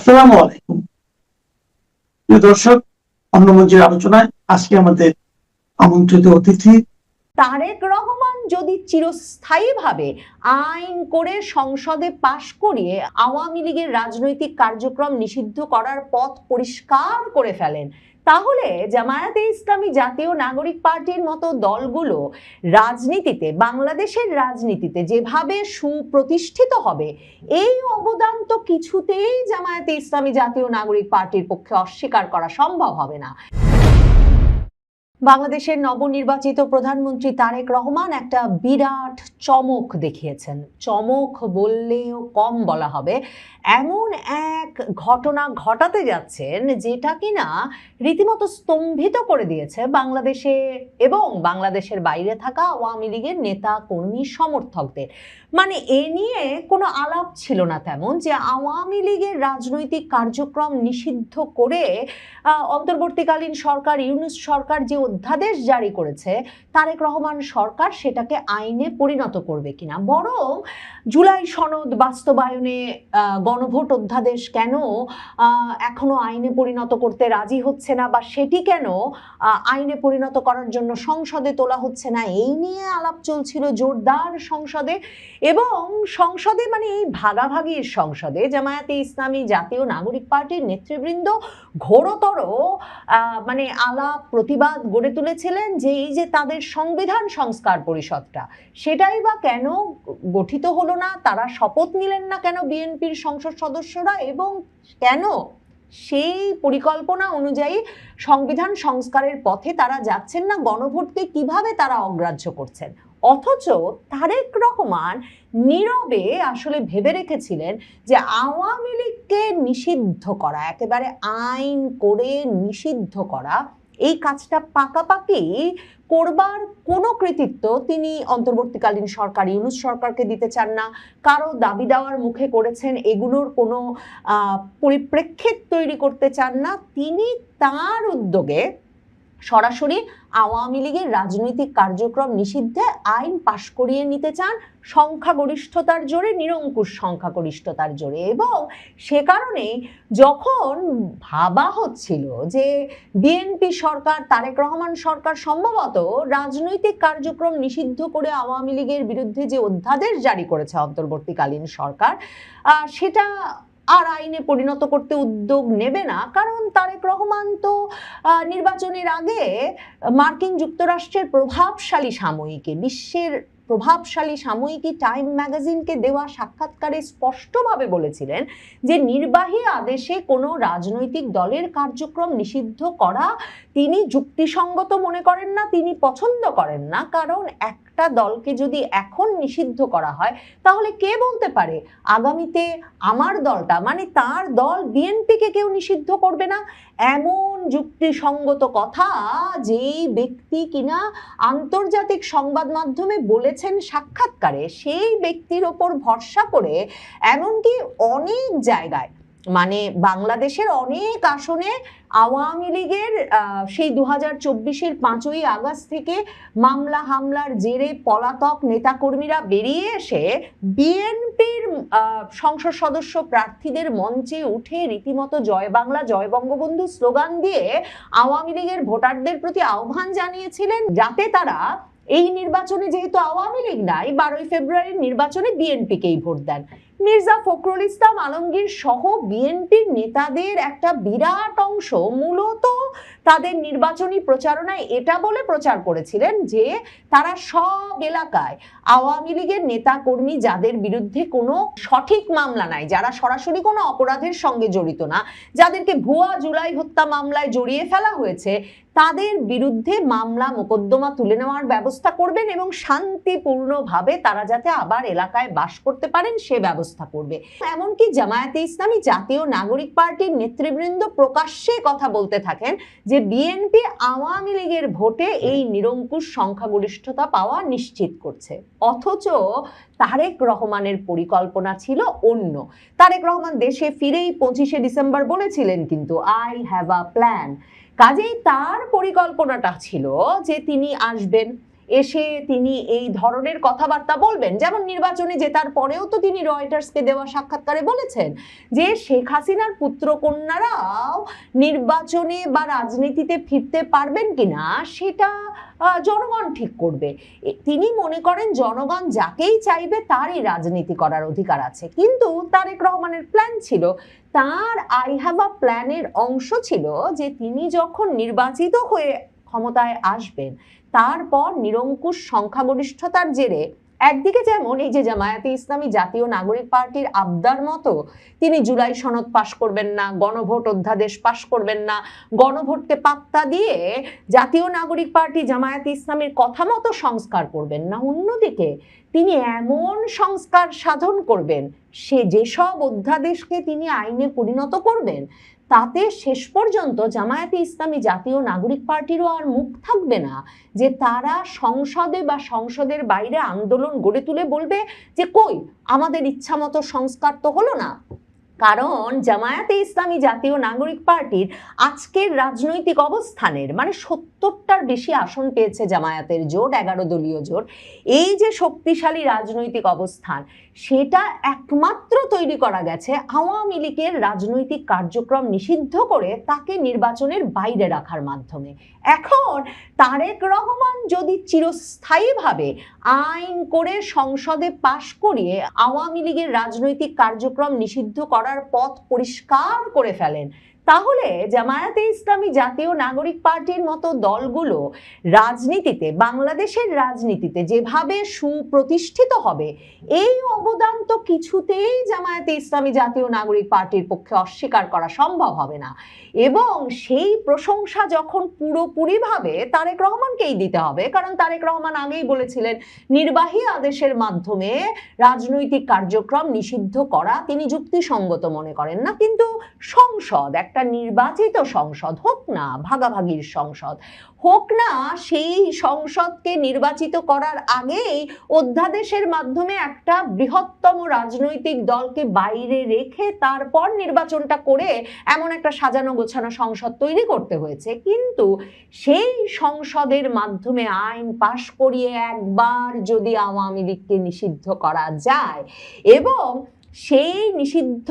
আসসালামু আলাইকুম প্রিয় দর্শক, অন্য মঞ্চের আলোচনায় আজকে আমাদের আমন্ত্রিত অতিথি তারেক রহমান যদি চিরস্থায়ীভাবে আইন করে সংসদে পাশ করিয়ে আওয়ামী লীগের রাজনৈতিক কার্যক্রম নিষিদ্ধ করার পথ পরিষ্কার করে ফেলেন, তাহলে জামায়াতে ইসলামী জাতীয় নাগরিক পার্টির মতো দলগুলো রাজনীতিতে, বাংলাদেশের রাজনীতিতে যেভাবে সুপ্রতিষ্ঠিত হবে, এই অবদান তো কিছুতেই জামায়াতে ইসলামী জাতীয় নাগরিক পার্টির পক্ষে অস্বীকার করা সম্ভব হবে না। বাংলাদেশের নবনির্বাচিত প্রধানমন্ত্রী তারেক রহমান একটা বিরাট চমক দেখিয়েছেন। চমক বললেও কম বলা হবে। এমন এক ঘটনা ঘটাতে যাচ্ছেন যেটা কিনা রীতিমতো স্তম্ভিত করে দিয়েছে বাংলাদেশে এবং বাংলাদেশের বাইরে থাকা আওয়ামী লীগের নেতা কর্মী সমর্থকদের। মানে এ নিয়ে কোনো আলাপ ছিল না তেমন, যে আওয়ামী লীগের রাজনৈতিক কার্যক্রম নিষিদ্ধ করে অন্তর্বর্তীকালীন সরকার, ইউনূস সরকার যে অধ্যাদেশ জারি করেছে, তারেক রহমান সরকার সেটাকে আইনে পরিণত করবে কিনা। বরং জুলাই সনদ বাস্তবায়নে গণভোট অধ্যাদেশ কেন এখনো আইনে পরিণত করতে রাজি হচ্ছে না, বা সেটি কেন আইনে পরিণত করার জন্য সংসদে তোলা হচ্ছে না, এই নিয়ে আলাপ চলছিল জোরদার সংসদে। এবং সংসদে, মানে এই ভাগাভাগির সংসদে, জামায়াতে ইসলামী জাতীয় নাগরিক পার্টির নেতৃবৃন্দ ঘোরতর মানে আলাপ প্রতিবাদ গড়ে তুলেছিলেন যে এই যে তাদের সংবিধান সংস্কার পরিষদটা, সেটাই বা কেন গঠিত হলো না, তারা শপথ নিলেন না কেন বিএনপির সংসদ সদস্যরা, এবং কেন সেই পরিকল্পনা অনুযায়ী সংবিধান সংস্কারের পথে তারা যাচ্ছেন না, গণভোটকে কিভাবে তারা অগ্রাহ্য করছেন। অথচ তারেক রহমান নীরবে আসলে ভেবে রেখেছিলেন যে আওয়ামী লীগকে নিষিদ্ধ করা, একেবারে আইন করে নিষিদ্ধ করা, এই কাজটা পাকাপাকি করবার কোনো কৃতিত্ব তিনি অন্তর্বর্তীকালীন সরকার, ইউনূস সরকারকে দিতে চান না। কারো দাবি দেওয়ার মুখে করেছেন, এগুলোর কোনো পরিপ্রেক্ষিত তৈরি করতে চান না। তিনি তার উদ্যোগে সরাসরি আওয়ামী লীগের রাজনৈতিক কার্যক্রম নিষিদ্ধে আইন পাশ করিয়ে নিতে চান সংখ্যাগরিষ্ঠতার জোরে, নিরঙ্কুশ সংখ্যাগরিষ্ঠতার জোরে। এবং সে কারণে যখন ভাবা হচ্ছিল যে বিএনপি সরকার, তারেক রহমান সরকার সম্ভবত রাজনৈতিক কার্যক্রম নিষিদ্ধ করে আওয়ামী লীগের বিরুদ্ধে যে অধ্যাদেশ জারি করেছে অন্তর্বর্তীকালীন সরকার, সেটা আর আইনে পরিণত করতে উদ্যোগ নেবে না, কারণ তারেক রহমান তো নির্বাচনের আগে মার্কিন যুক্তরাষ্ট্রের প্রভাবশালী সাময়িকী, বিশ্বের প্রভাবশালী সাময়িকী টাইম ম্যাগাজিনকে দেওয়া সাক্ষাৎকারে স্পষ্টভাবে বলেছিলেন যে নির্বাহী আদেশে কোনো রাজনৈতিক দলের কার্যক্রম নিষিদ্ধ করা তিনি যুক্তিসঙ্গত মনে করেন না, তিনি পছন্দ করেন না। কারণ একটা দলকে যদি এখন নিষিদ্ধ করা হয়, তাহলে কে বলতে পারে আগামীতে আমার দলটা, মানে তার দল বিএনপিকে কেউ নিষিদ্ধ করবে না। এমন যুক্তিসঙ্গত কথা যেই ব্যক্তি কিনা আন্তর্জাতিক সংবাদ মাধ্যমে বলেছেন সাক্ষাৎকারে, সেই ব্যক্তির ওপর ভরসা করে এমনকি অনেক জায়গায়, মানে বাংলাদেশের অনেক আসনে আওয়ামী লীগের সেই 2024-এর 5ই আগস্ট থেকে মামলা হামলার জেরে পলাতক নেতাকর্মীরা বেরিয়ে এসে বিএনপির সংসদ সদস্য প্রার্থীদের মঞ্চে উঠে রীতিমতো জয় বাংলা, জয় বঙ্গবন্ধু স্লোগান দিয়ে আওয়ামী লীগের ভোটারদের প্রতি আহ্বান জানিয়েছিলেন যাতে তারা এই নির্বাচনে, যেহেতু আওয়ামী লীগ নাই, 12ই ফেব্রুয়ারির নির্বাচনে বিএনপিকেই ভোট দেন। মির্জা ফখরুল ইসলাম আলমগীর সহ বিএনপির নেতাদের একটা বিরাট অংশ মূলত তাদের নির্বাচনী প্রচারণায় এটা বলে প্রচার করেছিলেন যে তারা সব এলাকায় আওয়ামী লীগের নেতা কর্মী যাদের বিরুদ্ধে কোনো সঠিক মামলা নাই, যারা সরাসরি কোনো অপরাধের সঙ্গে জড়িত না, যাদেরকে ভুয়া জুলাই হত্যা মামলায় জড়িয়ে ফেলা হয়েছে, তাদের বিরুদ্ধে মামলা মোকদ্দমা তুলে নেওয়ার ব্যবস্থা করবেন এবং শান্তিপূর্ণভাবে তারা যাতে আবার এলাকায় বাস করতে পারেন সে ব্যবস্থা করবে। এমনকি জামায়াতে ইসলামী জাতীয় নাগরিক পার্টির নেতৃবৃন্দ প্রকাশ্যে কথা বলতে থাকেন যে বিএনপি আওয়ামী লীগের ভোটে এই নিরঙ্কুশ সংখ্যাগরিষ্ঠতা পাওয়া নিশ্চিত করছে। অথচ তারেক রহমানের পরিকল্পনা ছিল অন্য। তারেক রহমান দেশে ফিরেই 25শে ডিসেম্বর বলেছিলেন কিন্তু আই হ্যাভ আ প্ল্যান। কাজেই তার পরিকল্পনাটা ছিল যে তিনি আসবেন এসে তিনি এই ধরনের কথাবার্তা বলবেন? যেমন নির্বাচনে জেতার পরেও তো তিনি রয়টার্সকে দেওয়া সাক্ষাৎকারে বলেছেন যে শেখ হাসিনার পুত্রকন্যারাও নির্বাচনে বা রাজনীতিতে ফিরতে পারবেন কিনা সেটা জনগণ ঠিক করবে। তিনি মনে করেন জনগণ যাকেই চাইবে তারই রাজনীতি করার অধিকার আছে। কিন্তু তারেক রহমানের প্ল্যান ছিল, তার আই হ্যাভ আ প্ল্যানের অংশ ছিল যে তিনি যখন নির্বাচিত হয়ে ক্ষমতায় আসবেন তারপর নিরঙ্কুশ সংখ্যাগরিষ্ঠতার জেরে একদিকে যেমন এই যে জামায়াতে ইসলামী জাতীয় নাগরিক পার্টির আবদার মতো তিনি জুলাই সনদ পাশ করবেন না, গণভোট অধ্যাদেশ পাশ করবেন না, গণভোটকে পাত্তা দিয়ে জাতীয় নাগরিক পার্টি জামায়াতে ইসলামীর কথা মতো সংস্কার করবেন না, অন্যদিকে তিনি এমন সংস্কার সাধন করবেন সে যেসব অধ্যাদেশকে তিনি আইনে পরিণত করবেন তাতে শেষ পর্যন্ত জামায়াতে ইসলামী জাতীয় নাগরিক পার্টিরও আর মুখ থাকবে না যে তারা সংসদে বা সংসদের বাইরে আন্দোলন গড়ে তুলে বলবে যে কই আমাদের ইচ্ছা মতো সংস্কার তো হলো না। কারণ জামায়াতে ইসলামী জাতীয় নাগরিক পার্টির আজকের রাজনৈতিক অবস্থানের মানে 70টার বেশি আসন পেয়েছে জামায়াতের জোট, 11 দলীয় জোট। এই যে শক্তিশালী রাজনৈতিক অবস্থান সেটা একমাত্র তৈরি করা গেছে আওয়ামী লীগের রাজনৈতিক কার্যক্রম নিষিদ্ধ করে তাকে নির্বাচনের বাইরে রাখার মাধ্যমে। এখন তারেক রহমান যদি চিরস্থায়ীভাবে আইন করে সংসদে পাশ করিয়ে আওয়ামী লীগের রাজনৈতিক কার্যক্রম নিষিদ্ধ করার পথ পরিষ্কার করে ফেলেন, তাহলে জামায়াতে ইসলামী জাতীয় নাগরিক পার্টির মতো দলগুলো রাজনীতিতে, বাংলাদেশের রাজনীতিতে যেভাবে সুপ্রতিষ্ঠিত হবে এই অবদান তো কিছুতেই জামায়াতে ইসলামী জাতীয় নাগরিক পার্টির পক্ষে অস্বীকার করা সম্ভব হবে না। এবং সেই প্রশংসা যখন পুরোপুরিভাবে তারেক রহমানকেই দিতে হবে, কারণ তারেক রহমান আগেই বলেছিলেন নির্বাহী আদেশের মাধ্যমে রাজনৈতিক কার্যক্রম নিষিদ্ধ করা তিনি যুক্তিসঙ্গত মনে করেন না। কিন্তু সংসদ, একটা নির্বাচিত সংসদ হোক না, ভাগাভাগির সংসদ হোক না, সেই সংসদকে নির্বাচিত করার আগেই অধ্যাদেশের মাধ্যমে একটা বৃহত্তম রাজনৈতিক দলকে বাইরে রেখে তারপর নির্বাচনটা করে এমন একটা সাজানো গোছানো সংসদ তৈরি করতে হয়েছে। কিন্তু সেই সংসদের মাধ্যমে আইন পাশ করিয়ে একবার যদি আওয়ামী লীগকে নিষিদ্ধ করা যায় এবং সেই নিষিদ্ধ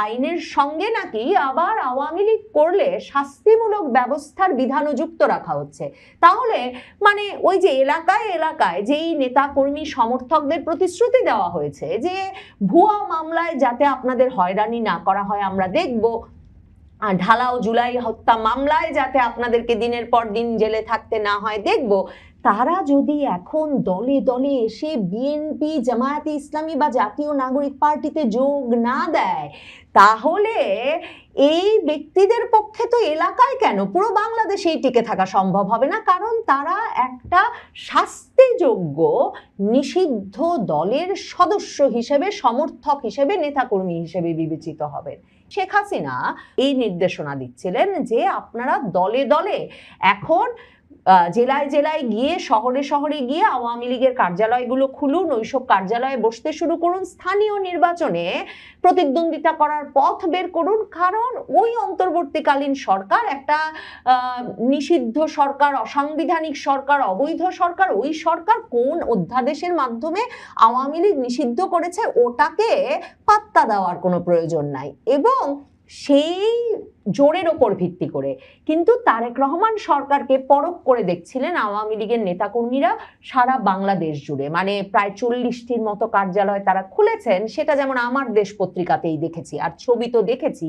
আইনের সঙ্গে নাকি আবার আওয়ামী লীগ করলে শাস্তিমূলক ব্যবস্থার বিধানও যুক্ত রাখা হচ্ছে, তাহলে মানে ওই যে এলাকায় এলাকায় যেই নেতাকর্মী সমর্থকদের প্রতিশ্রুতি দেওয়া হয়েছে যে ভুয়া মামলায় যাতে আপনাদের হয়রানি না করা হয় আমরা দেখব, ঢালাও জুলাই হত্যা মামলায় যাতে আপনাদেরকে দিনের পর দিন জেলে থাকতে না হয় দেখব, তারা যদি এখন দলে দলে এসে বিএনপি, জামায়াতে ইসলামী বা জাতীয় নাগরিক পার্টিতে যোগ না দেয় তাহলে এই ব্যক্তিদের পক্ষে তো এলাকায় কেন পুরো বাংলাদেশেই টিকে থাকা সম্ভব হবে না। কারণ তারা একটা শাস্তিযোগ্য নিষিদ্ধ দলের সদস্য হিসেবে, সমর্থক হিসেবে, নেতাকর্মী হিসেবে বিবেচিত হবেন। শেখ হাসিনা এই নির্দেশনা দিচ্ছিলেন যে আপনারা দলে দলে এখন জেলায় জেলায় গিয়ে, শহরে শহরে গিয়ে আওয়ামী লীগের কার্যালয়গুলো খুলুন, ওইসব কার্যালয়ে বসতে শুরু করুন, স্থানীয় নির্বাচনে প্রতিদ্বন্দ্বিতা করার পথ বের করুন। কারণ ওই অন্তর্বর্তীকালীন সরকার একটা নিষিদ্ধ সরকার, অসাংবিধানিক সরকার, অবৈধ সরকার, ওই সরকার কোন অধ্যাদেশের মাধ্যমে আওয়ামী লীগ নিষিদ্ধ করেছে ওটাকে পাত্তা দেওয়ার কোনো প্রয়োজন নাই। এবং সেই জোরের ওপর ভিত্তি করে কিন্তু তারেক রহমান সরকারকে পরখ করে দেখছিলেন আওয়ামী লীগের নেতাকর্মীরা সারা বাংলাদেশ জুড়ে, মানে প্রায় 40টির মতো কার্যালয় তারা খুলেছেন। সেটা যেমন আমার দেশ পত্রিকাতেই দেখেছি, আর ছবি তো দেখেছি।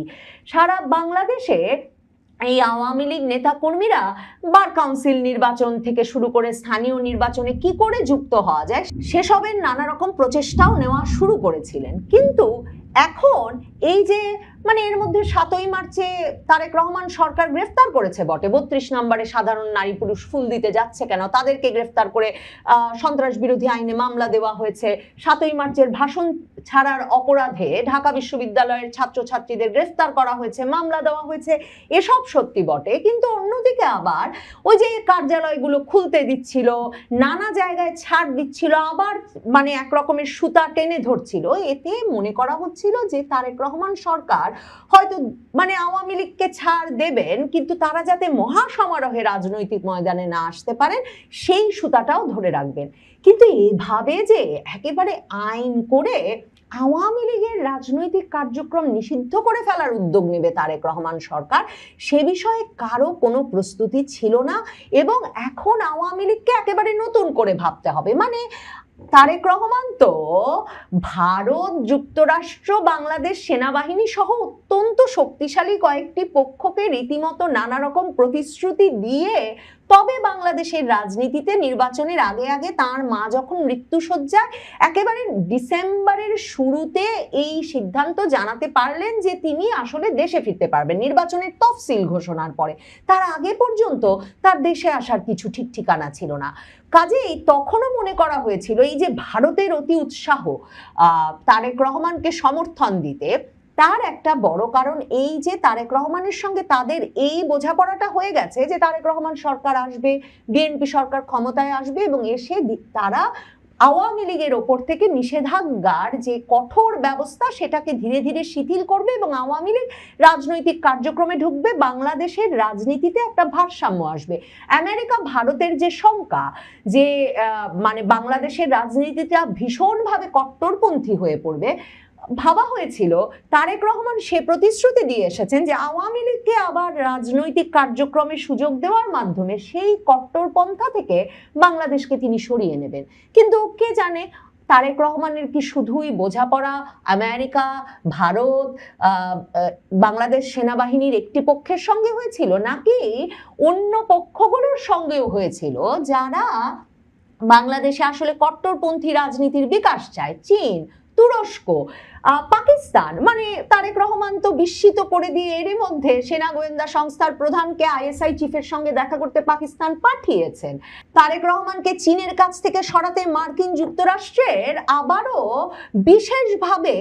সারা বাংলাদেশে এই আওয়ামী লীগ নেতাকর্মীরা বার কাউন্সিল নির্বাচন থেকে শুরু করে স্থানীয় নির্বাচনে কি করে যুক্ত হওয়া যায় সেসবের নানা রকম প্রচেষ্টাও নেওয়া শুরু করেছিলেন। কিন্তু এখন এই যে মানে এর মধ্যে 7ই মার্চে তারেক রহমান সরকার গ্রেফতার করেছে বটে, 32 নম্বরে সাধারণ নারী পুরুষ ফুল দিতে যাচ্ছে কেন, তাদেরকে গ্রেফতার করে সন্ত্রাস বিরোধী আইনে মামলা দেওয়া হয়েছে। 7ই মার্চের ভাষণ ছাড়ার অপরাধে ঢাকা বিশ্ববিদ্যালয়ের ছাত্রছাত্রীদের গ্রেফতার করা হয়েছে, মামলা দেওয়া হয়েছে। এসব সত্যি বটে, কিন্তু অন্যদিকে আবার ওই যে কার্যালয়গুলো খুলতে দিচ্ছিল, নানা জায়গায় ছাড় দিচ্ছিল, আবার মানে এক রকমের সুতা টেনে ধরছিল। এতে মনে করা হচ্ছিল যে তারেক রহমান সরকার হয়তো মানে আওয়ামী লীগকে ছাড় দেবেন, কিন্তু তারা যাতে মহাসমারোহে রাজনৈতিক ময়দানে না আসতে পারেন সেই সুতাটাও ধরে রাখবেন। কিন্তু এভাবে যে একেবারে আইন করে আওয়ামী লীগের রাজনৈতিক কার্যক্রম নিষিদ্ধ করে ফেলার উদ্যোগ নেবে তারেক রহমান সরকার, সে বিষয়ে কারো কোনো প্রস্তুতি ছিল না। এবং এখন আওয়ামী লীগকে একেবারে নতুন করে ভাবতে হবে। মানে তারেক রহমান তো ভারত, যুক্তরাষ্ট্র, বাংলাদেশ সেনাবাহিনী সহ অত্যন্ত শক্তিশালী কয়েকটি পক্ষকে রীতিমতো নানা রকম প্রতিশ্রুতি দিয়ে তবে বাংলাদেশের রাজনীতিতে নির্বাচনের আগে আগে তার মা যখন মৃত্যুশয্যায় একেবারে ডিসেম্বরের শুরুতে এই সিদ্ধান্ত জানাতে পারলেন যে তিনি আসলে দেশে ফিরতে পারবেন নির্বাচনের তফসিল ঘোষণার পরে। তার আগে পর্যন্ত তার দেশে আসার কিছু ঠিক ঠিকানা ছিল না। কাজেই তখনও মনে করা হয়েছিল এই যে ভারতের অতি উৎসাহ তারেক রহমানকে সমর্থন দিতে, তার একটা বড় কারণ এই যে তারেক রহমানের সঙ্গে তাদের এই বোঝাপড়াটা হয়ে গেছে যে তারেক রহমান সরকার আসবে, বিএনপি সরকার ক্ষমতায় আসবে এবং এসে তারা আওয়ামী লীগের ওপর থেকে নিষেধাজ্ঞার যে কঠোর ব্যবস্থা সেটাকে ধীরে ধীরে শিথিল করবে এবং আওয়ামী লীগ রাজনৈতিক কার্যক্রমে ঢুকবে, বাংলাদেশের রাজনীতিতে একটা ভারসাম্য আসবে। আমেরিকা ভারতের যে শঙ্কা যে মানে বাংলাদেশের রাজনীতিটা ভীষণভাবে কট্টরপন্থী হয়ে পড়বে, ভাবা হয়েছিল তারেক রহমান সে প্রতিশ্রুতি দিয়ে এসেছেন যে আওয়ামী লীগকে আবার রাজনৈতিক কার্যক্রমে সুযোগ দেওয়ার মাধ্যমে সেই কট্টরপন্থা থেকে বাংলাদেশকে তিনি সরিয়ে নেবেন। কিন্তু কে জানে তারেক রহমানের কি শুধুই বোঝাপড়া আমেরিকা, ভারত, বাংলাদেশ সেনাবাহিনীর একটি পক্ষের সঙ্গে হয়েছিল, নাকি অন্য পক্ষগুলোর সঙ্গেও হয়েছিল যারা বাংলাদেশে আসলে কট্টরপন্থী রাজনীতির বিকাশ চায়। চীন, তুরস্ক, পাকিস্তান, মানে তারেক রহমান তো বিস্মিত করে দিয়ে এরই মধ্যে সেনা গোয়েন্দা সংস্থার প্রধানকে আইএসআই চিফের সঙ্গে দেখা করতে পাকিস্তান পাঠিয়েছেন। তারেক রহমানকে চীনের কাছ থেকে সরাতে মার্কিন যুক্তরাষ্ট্রের আবারও বিশেষভাবে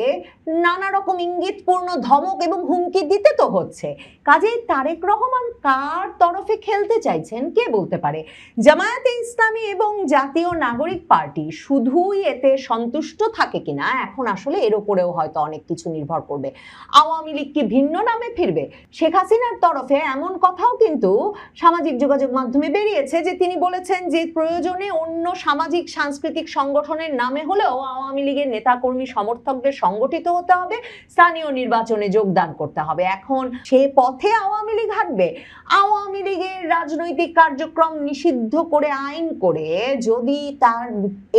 নানা রকম ইঙ্গিতপূর্ণ ধমক এবং হুমকি দিতে তো হচ্ছে। কাজেই তারেক রহমান কার তরফে খেলতে চাইছেন কে বলতে পারে। জামায়াতে ইসলামী এবং জাতীয় নাগরিক পার্টি শুধুই এতে সন্তুষ্ট থাকে কিনা এখন আসলে এর উপরেও হয়তো অনেক কিছু নির্ভর করবে। আওয়ামী লীগ কি ভিন্ন নামে ফিরবে? শেখ হাসিনার তরফে এমন কথাও কিন্তু সামাজিক যোগাযোগ মাধ্যমে বেরিয়েছে যে তিনি বলেছেন যে প্রয়োজনে অন্য সামাজিক সাংস্কৃতিক সংগঠনের নামে হলেও আওয়ামী লীগের নেতাকর্মী সমর্থকদের সংগঠিত হতে হবে, স্থানীয় নির্বাচনে যোগদান করতে হবে। এখন সে পথে আওয়ামী লীগ হাঁটবে। আওয়ামী লীগের রাজনৈতিক কার্যক্রম নিষিদ্ধ করে আইন করে যদি তার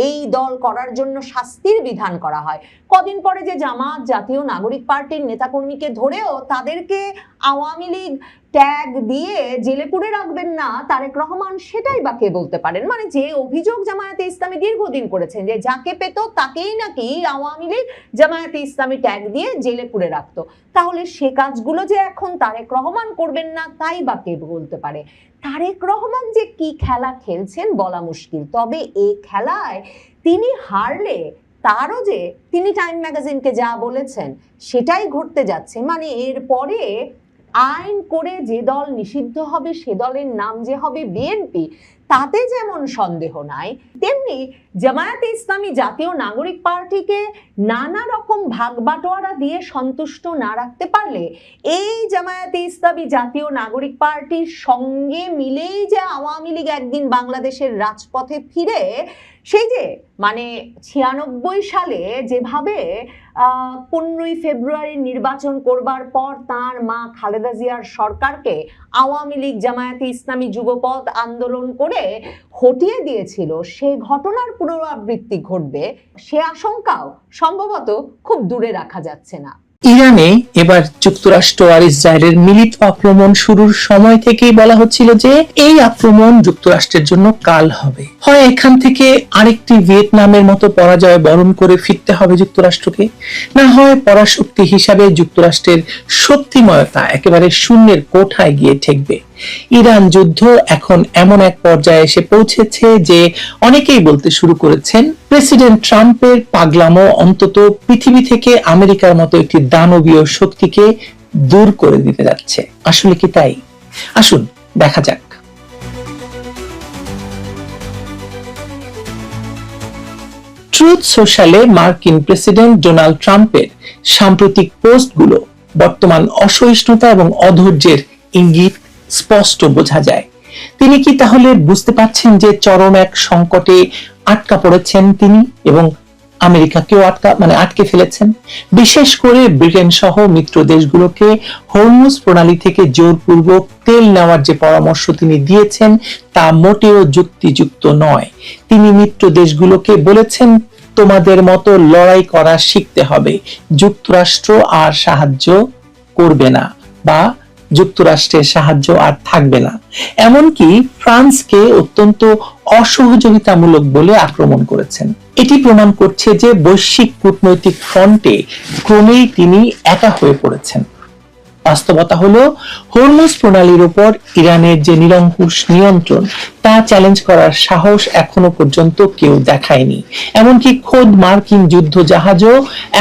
এই দল করার জন্য শাস্তির বিধান করা হয়, কদিন পরে যে জামাত, জাতীয় নাগরিক পার্টির নেতাকর্মীকে ধরেও তাদেরকে আওয়ামী লীগ ট্যাগ দিয়ে জেলে পুরে রাখবেন না তারেক রহমান, সেটাই বা কে বলতে পারেন। মানে যে অভিযোগ জামায়াতে ইসলামী দীর্ঘদিন করেছেন যে যাকে পেত তাকেই নাকি আওয়ামী লীগ জামায়াতে ইসলামী ট্যাগ দিয়ে জেলে পুরে রাখতো, তাহলে সে কাজগুলো যে এখন তারেক রহমান করবেন না তাই বা কে বলতে পারে। তারেক রহমান যে কি খেলা খেলছেন বলা মুশকিল, তবে এই খেলায় তিনি হারলে তারও যে তিনি টাইম ম্যাগাজিনকে যা বলেছেন সেটাই ঘটতে যাচ্ছে। মানে এরপরে আইন করে যে দল নিষিদ্ধ হবে সে দলের নাম যে হবে বিএনপি, তাতে যেমন সন্দেহ নাই, তেমনি জামায়াতে ইসলামী জাতীয় নাগরিক পার্টিকে নানা রকম ভাগ বাটোয়ারা দিয়ে সন্তুষ্ট না রাখতে পারলে এই জামায়াতে ইসলামী জাতীয় নাগরিক পার্টির সঙ্গে মিলেই যে আওয়ামী লীগ একদিন বাংলাদেশের রাজপথে ফিরে সেই যে মানে 96 সালে যেভাবে 15ই ফেব্রুয়ারি নির্বাচন করবার পর তার মা খালেদা জিয়ার সরকারকে আওয়ামী লীগ জামায়াতে ইসলামী যুবপথ আন্দোলন করে হটিয়ে দিয়েছিল, সে ঘটনার পুনরাবৃত্তি ঘটবে সে আশঙ্কাও সম্ভবত খুব দূরে রাখা যাচ্ছে না। ইরানে এবার যুক্তরাষ্ট্র আর ইসরায়েলের মিলিত আক্রমণ শুরুর সময় থেকেই বলা হচ্ছিল যে এই আক্রমণ যুক্তরাষ্ট্রের জন্য কাল হবে। হয় এখান থেকে আরেকটি ভিয়েতনামের মতো পরাজয় বরণ করে ফিরতে হবে যুক্তরাষ্ট্রকে, না হয় পরাশক্তি হিসাবে যুক্তরাষ্ট্রের শক্তিময়তা একেবারে শূন্যের কোঠায় গিয়ে ঠেকবে। ইরান যুদ্ধ এখন এমন এক পর্যায়ে এসে পৌঁছেছে যে অনেকেই বলতে শুরু করেছেন প্রেসিডেন্ট ট্রাম্পের পাগলামো অন্তত পৃথিবী থেকে আমেরিকার মতো একটি দানবীয় শক্তিকে দূর করে দিতে যাচ্ছে। আসলে কি তাই? আসুন দেখা যাক। ট্রুথ সোশ্যালে মার্কিন প্রেসিডেন্ট ডোনাল্ড ট্রাম্পের সাম্প্রতিক পোস্টগুলো বর্তমান অসহিষ্ণুতা এবং অধৈর্যের ইঙ্গিত স্পষ্ট বোঝা যায়। তিনি কি তাহলে বুঝতে পারছেন যে চরম এক সংকটে আটকা পড়েছেন তিনি এবং আমেরিকাকেও আটকে ফেলেছেন? বিশেষ করে ব্রিটেন সহ মিত্র দেশগুলোকে হরমুজ প্রণালী থেকে জোরপূর্বক তেল নেওয়ার যে পরামর্শ তিনি দিয়েছেন তা মোটেও যুক্তিযুক্ত নয়। তিনি মিত্র দেশগুলোকে বলেছেন, তোমাদের মতো লড়াই করা শিখতে হবে, যুক্তরাষ্ট্র আর সাহায্য করবে না বা যুক্তরাষ্ট্রের সাহায্য আর থাকবে না। এমনকি ফ্রান্সকে অত্যন্ত অসহযোগিতামূলক বলে আক্রমণ করেছেন। এটি প্রমাণ করছে যে বৈশ্বিক কূটনৈতিক ফ্রন্টে ক্রমেই তিনি একা হয়ে পড়েছেন। বাস্তবতা হলো, হরমুজ প্রণালীর উপর ইরানের যে নিরঙ্কুশ নিয়ন্ত্রণ তা চ্যালেঞ্জ করার সাহস এখনো পর্যন্ত কেউ দেখায়নি। এমনকি খোদ মার্কিন যুদ্ধ জাহাজও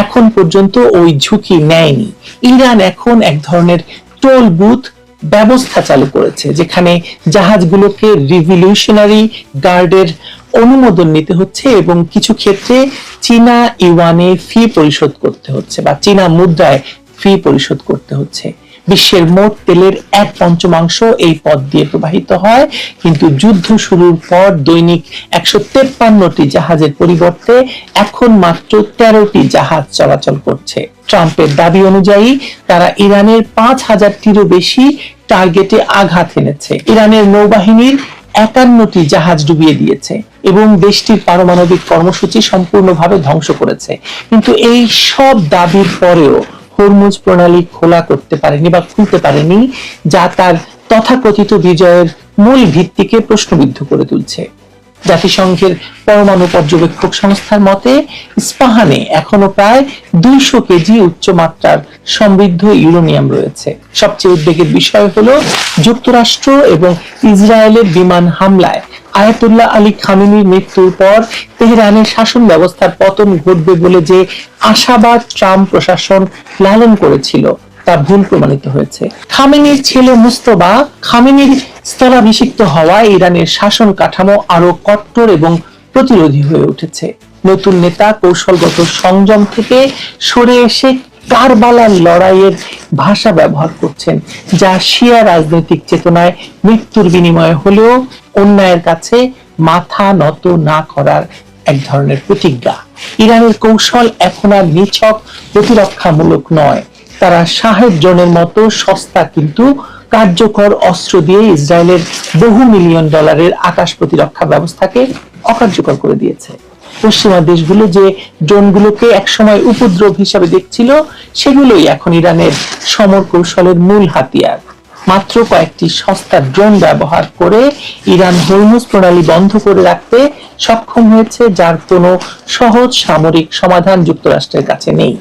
এখন পর্যন্ত ওই ঝুঁকি নেয়নি। ইরান এখন এক ধরনের টোল বুথ ব্যবস্থা চালু করেছে, যেখানে জাহাজগুলোকে রিভলিউশনারি গার্ডের অনুমোদন নিতে হচ্ছে এবং কিছু ক্ষেত্রে চীনা ইউয়ানে ফি পরিশোধ করতে হচ্ছে বা চীনা মুদ্রায় ফি পরিশোধ করতে হচ্ছে। বিশ্বের মোট তেলের 1/5 এই পথ দিয়ে প্রবাহিত হয়, কিন্তু যুদ্ধ শুরুর পর দৈনিক 153টি জাহাজের পরিবর্তে এখন মাত্র 13টি জাহাজ চলাচল করছে। ট্রাম্পের দাবি অনুযায়ী তারা ইরানের 5000টিরও বেশি টার্গেটে আঘাত এনেছে। ইরানের নৌবাহিনীর 51টি জাহাজ ডুবিয়ে দিয়েছে এবং দেশটির পারমাণবিক কর্মসূচি সম্পূর্ণভাবে ধ্বংস করেছে। কিন্তু এই সব দাবির পরেও হরমুজ প্রণালী খোলা করতে পারেনি বা খুলতে পারেনি, যা তার তথাকথিত বিজয়ের মূল ভিত্তিকে প্রশ্নবিদ্ধ করে তুলছে। জাতিসংঘের পরমাণু পর্যবেক্ষক সংস্থার মতে ইস্পাহানে এখনো প্রায় 200 কেজি উচ্চমাত্রার সমৃদ্ধ ইউরেনিয়াম রয়েছে। সবচেয়ে উদ্বেগের বিষয় হলো, যুক্তরাষ্ট্র এবং ইসরায়েলের বিমান হামলায় আয়াতুল্লাহ আলী খামেনির মৃত্যুর পর তেহরানের শাসন ব্যবস্থার পতন ঘটবে বলে যে আশাবাদ ট্রাম্প প্রশাসন লালন করেছিল তা ভুল প্রমাণিত হয়েছে। খামেনির ছেলে মুস্তফা খামেনির স্থলাভিষিক্ত হওয়ায় ইরানের শাসন কাঠামো আরো কট্টর এবং প্রতিরোধী হয়ে উঠেছে। নতুন নেতা কৌশলগত সংযম থেকে সরে এসে কারবালার লড়াইয়ের ভাষা ব্যবহার করছেন, যা শিয়া রাজনৈতিক চেতনায় মৃত্যুর বিনিময়ে হলেও অন্যায়ের কাছে মাথা নত না করার এক ধরনের প্রতিজ্ঞা। ইরানের কৌশল এখন আর নিছক প্রতিরক্ষামূলক নয়, তারা শাহেদ ড্রোনের মতো সস্তা কিন্তু কার্যকর অস্ত্র দিয়ে ইসরায়েলের বহু মিলিয়ন ডলারের আকাশ প্রতিরক্ষা ব্যবস্থাকে অকার্যকর করে দিয়েছে। পশ্চিমা দেশগুলো যে ড্রোনগুলোকে একসময় উপদ্রব হিসাবে দেখছিল, সেগুলোই এখন ইরানের সমর কৌশলের মূল হাতিয়ার। মাত্র কয়েকটি সস্তা ড্রোন ব্যবহার করে ইরান হরমুজ প্রণালী বন্ধ করে রাখতে সক্ষম হয়েছে, যার কোনো সহজ সামরিক সমাধান যুক্তরাষ্ট্রের কাছে নেই।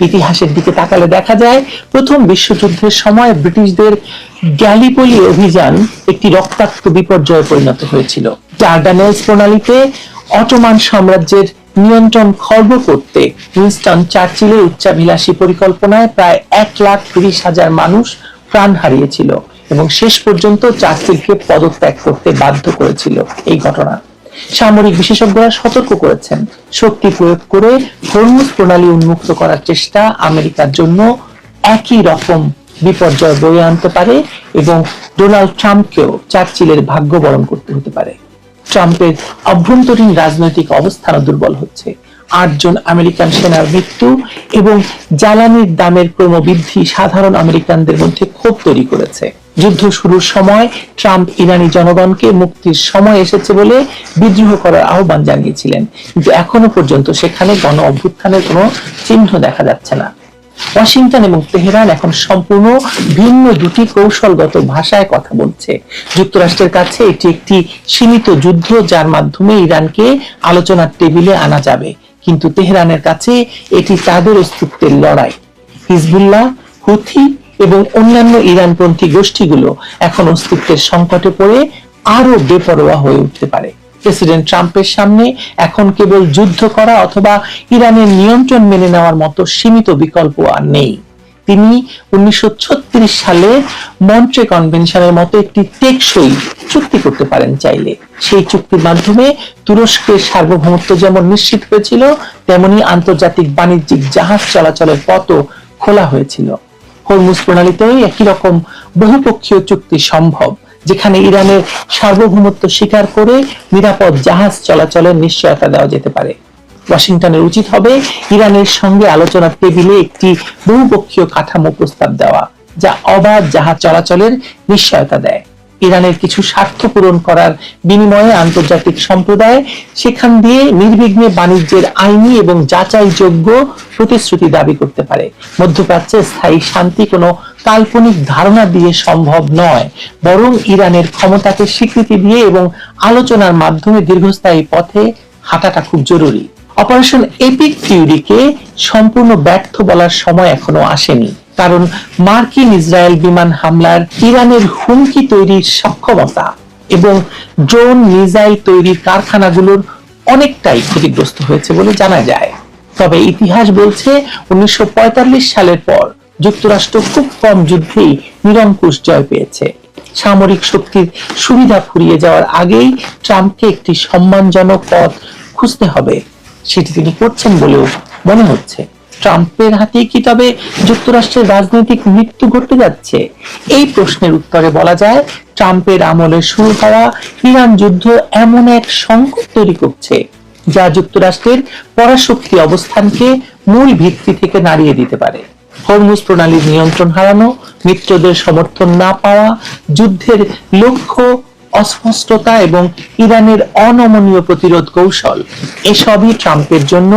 ইতিহাসের দিকে তাকালে দেখা যায়, প্রথম বিশ্বযুদ্ধের সময় ব্রিটিশদের গ্যালিপোলি অভিযান একটি রক্তাক্ত বিপর্যয়ে পরিণত হয়েছিল। ডার্ডানেলস প্রণালীতে অটোমান সাম্রাজ্যের নিয়ন্ত্রণ খর্ব করতে উইনস্টন চার্চিলের উচ্চাভিলাষী পরিকল্পনায় প্রায় 1,30,000 মানুষ প্রাণ হারিয়েছিল এবং শেষ পর্যন্ত চার্চিলকে পদত্যাগ করতে বাধ্য করেছিল এই ঘটনা। সামরিক বিশেষজ্ঞরা সতর্ক করেছেন, শক্তি প্রয়োগ করে হরমুজ প্রণালী উন্মুক্ত করার চেষ্টা আমেরিকার জন্য একই রকম বিপর্যয় বয়ে আনতে পারে এবং ডোনাল্ড ট্রাম্পকেও চার্চিলের ভাগ্য বরণ করতে হতে পারে। ট্রাম্পের অভ্যন্তরীণ রাজনৈতিক অবস্থানও দুর্বল হচ্ছে। 8 জন আমেরিকান সেনার মৃত্যু এবং জ্বালানির দামের ক্রমবৃদ্ধি সাধারণ আমেরিকানদের মধ্যে ক্ষোভ তৈরি করেছে। যুদ্ধ শুরুর সময় ট্রাম্প ইরানি জনগণকে মুক্তির সময় এসেছে বলে বিদ্রোহ করার আহ্বান জানিয়েছিলেন, কিন্তু এখনো পর্যন্ত সেখানে গণ অভ্যুত্থানের কোনো চিহ্ন দেখা যাচ্ছে না। ওয়াশিংটন এবং তেহরান এখন সম্পূর্ণ ভিন্ন দুটি কৌশলগত ভাষায় কথা বলছে। যুক্তরাষ্ট্রের কাছে এটি একটি সীমিত যুদ্ধ, যার মাধ্যমে ইরানকে আলোচনার টেবিলে আনা যাবে, কিন্তু তেহরানের কাছে এটি তাদের অস্তিত্বের লড়াই। হিজবুল্লাহ, হুথি এবং অন্যান্য ইরানপন্থী গোষ্ঠীগুলো এখন অস্তিত্বের সংকটে পড়ে আরো বেপরোয়া হয়ে উঠতে পারে। প্রেসিডেন্ট ট্রাম্পের সামনে এখন কেবল যুদ্ধ করা অথবা ইরানের নিয়ন্ত্রণ মেনে নেওয়ার মতো সীমিত বিকল্প আর নেই। তিনি 1936 সালে মন্ট্রে কনভেনশনের মতো একটি টেকসই চুক্তি করতে পারেন চাইলে। সেই চুক্তির মাধ্যমে তুরস্কের সার্বভৌমত্ব যেমন নিশ্চিত হয়েছিল, তেমনি আন্তর্জাতিক বাণিজ্যিক জাহাজ চলাচলের পথও খোলা হয়েছিল। হরমুজ প্রণালীতেও একই রকম বহুপক্ষীয় চুক্তি সম্ভব, যেখানে ইরানের সার্বভৌমত্ব স্বীকার করে নিরাপদ জাহাজ চলাচলের নিশ্চয়তা দেওয়া যেতে পারে। ওয়াশিংটনের উচিত হবে ইরানের সঙ্গে আলোচনার টেবিলে একটি বহুপক্ষীয় কাঠামো প্রস্তাব দেওয়া, যা অবাধ জাহাজ চলাচলের নিশ্চয়তা দেয়। ইরানের কিছু স্বার্থ পূরণ করার বিনিময়ে আন্তর্জাতিক সম্প্রদায় সেখান দিয়ে নির্বিঘ্নে বাণিজ্যের আইনি এবং যাচাইযোগ্য প্রতিশ্রুতি দাবি করতে পারে। মধ্যপ্রাচ্যে স্থায়ী শান্তি কোনো কাল্পনিক ধারণা দিয়ে সম্ভব নয়, বরং ইরানের ক্ষমতাকে স্বীকৃতি দিয়ে এবং আলোচনার মাধ্যমে দীর্ঘস্থায়ী পথে হাঁটাটা খুব জরুরি। অপারেশন এপিক ফিউরিকে সম্পূর্ণ ব্যর্থ বলার সময় এখনো আসেনি, কারণ মার্কিন ইসরায়েল বিমান হামলার ইরানের হুমকি তৈরির সক্ষমতা এবং ড্রোন মিসাইল তৈরির কারখানাগুলোর অনেকটাই ক্ষতিগ্রস্ত হয়েছে বলে জানা যায়। তবে ইতিহাস বলছে 1945 সালের পর যুক্তরাষ্ট্র খুব কম যুদ্ধেই নিরঙ্কুশ জয় পেয়েছে। সামরিক শক্তির সুবিধা ফুরিয়ে যাওয়ার আগেই ট্রাম্পকে একটি সম্মানজনক পথ খুঁজতে হবে, সেটি তিনি করছেন বলেও মনে হচ্ছে। ট্রাম্পের হাতে কি তবে যুক্তরাষ্ট্রের রাজনৈতিক মৃত্যু ঘটতে যাচ্ছে? এই প্রশ্নের উত্তরে বলা যায়, ট্রাম্পের আমলে শুরু হওয়া ইরান যুদ্ধ এমন এক সংকট তৈরি করছে যা যুক্তরাষ্ট্রের পরাশক্তি অবস্থানকে মূল ভিত্তি থেকে নাড়িয়ে দিতে পারে। হরমুজ প্রণালীর নিয়ন্ত্রণ হারানো, মিত্রদের সমর্থন না পাওয়া, যুদ্ধের লক্ষ্য অস্পষ্টতা এবং ইরানের অনমনীয় প্রতিরোধ কৌশল, এসবই ট্রাম্পের জন্য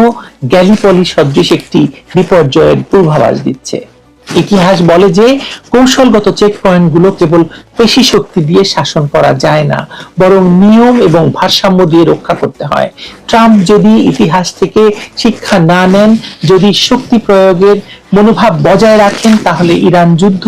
গ্যালিপলি সদৃশ একটি বিপর্যয়ের পূর্বাভাস দিচ্ছে। ইতিহাস বলে যে কৌশলগত চেক পয়েন্টগুলো কেবল পেশি শক্তি দিয়ে শাসন করা যায় না, বরং নিয়ম এবং ভারসাম্য দিয়ে রক্ষা করতে হয়। ট্রাম্প যদি ইতিহাস থেকে শিক্ষা না নেন, যদি শক্তি প্রয়োগের মনোভাব বজায় রাখেন, তাহলে ইরান যুদ্ধ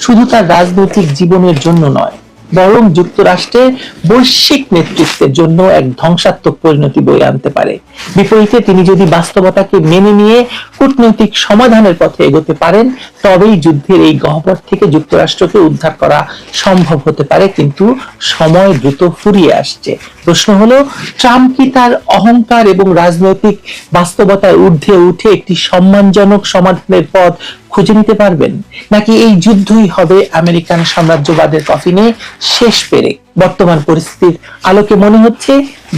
শুধু তার রাজনৈতিক জীবনের জন্য নয়, বরং যুক্তরাষ্ট্রের বৈশ্বিক নেতৃত্বের জন্য এক ধ্বংসাত্মক পরিণতি বয়ে আনতে পারে। বিপরীতে তিনি যদি বাস্তবতাকে মেনে নিয়ে কূটনৈতিক সমাধানের পথে এগোতে পারেন, তবেই যুদ্ধের এই গহ্বর থেকে যুক্তরাষ্ট্রকে উদ্ধার করা সম্ভব হতে পারে। কিন্তু সময় দ্রুত ফুরিয়ে আসছে। প্রশ্ন হলো, ট্রাম্প কি তার অহংকার এবং রাজনৈতিক বাস্তবতার ঊর্ধ্বে উঠে একটি সম্মানজনক সমাধানের পথ খুঁজে নিতে পারবেন, নাকি এই যুদ্ধই হবে আমেরিকান সাম্রাজ্যবাদের কফিনে শেষ পেরেক? বর্তমান পরিস্থিতির আলোকে মনে হচ্ছে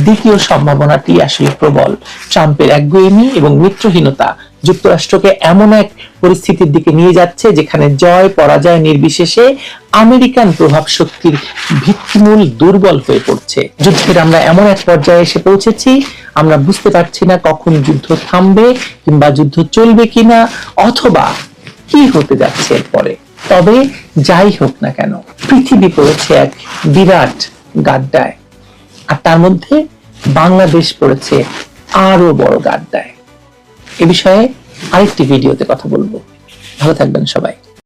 দ্বিতীয় সম্ভাবনাটি আসলে প্রবল। ট্রাম্পের একগুঁয়েমি এবং মিত্রহীনতা যুক্তরাষ্ট্রকে এমন এক পরিস্থিতির দিকে নিয়ে যাচ্ছে যেখানে জয় পরাজয় নির্বিশেষে আমেরিকান প্রভাব শক্তির ভিত্তিমূল দুর্বল হয়ে পড়ছে। যুদ্ধের আমরা এমন এক পর্যায়ে এসে পৌঁছেছি, আমরা বুঝতে পারছি না কখন যুদ্ধ থামবে কিংবা যুদ্ধ চলবে কিনা, অথবা কি হতে যাচ্ছে এরপরে। তবে যাই হোক না কেন, পৃথিবী পড়েছে এক বিরাট গাড্ডায়, আর তার মধ্যে বাংলাদেশ পড়েছে আরো বড় গাড্ডায়। এ বিষয়ে আরেকটি ভিডিওতে কথা বলবো। ভালো থাকবেন সবাই।